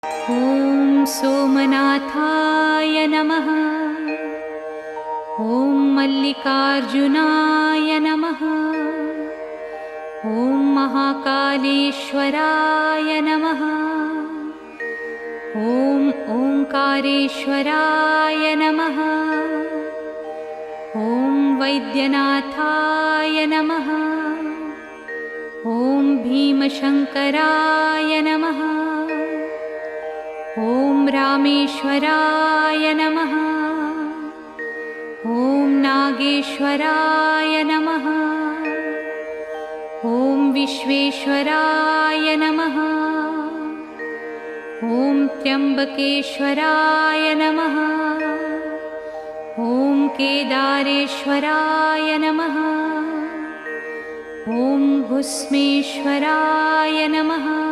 ॐ सोमनाथाय नमः। ॐ मल्लिकार्जुनाय नमः। ॐ महाकालेश्वराय नमः। ॐ ओंकारेश्वराय नमः। ॐ वैद्यनाथाय नमः। ॐ भीमशंकराय नमः। ॐ रामेश्वराय नमः। ॐ नागेश्वराय नमः। ॐ विश्वेश्वराय नमः। ॐ त्र्यंबकेश्वराय नमः। ॐ केदारेश्वराय नमः। ॐ भुस्मेश्वराय नमः।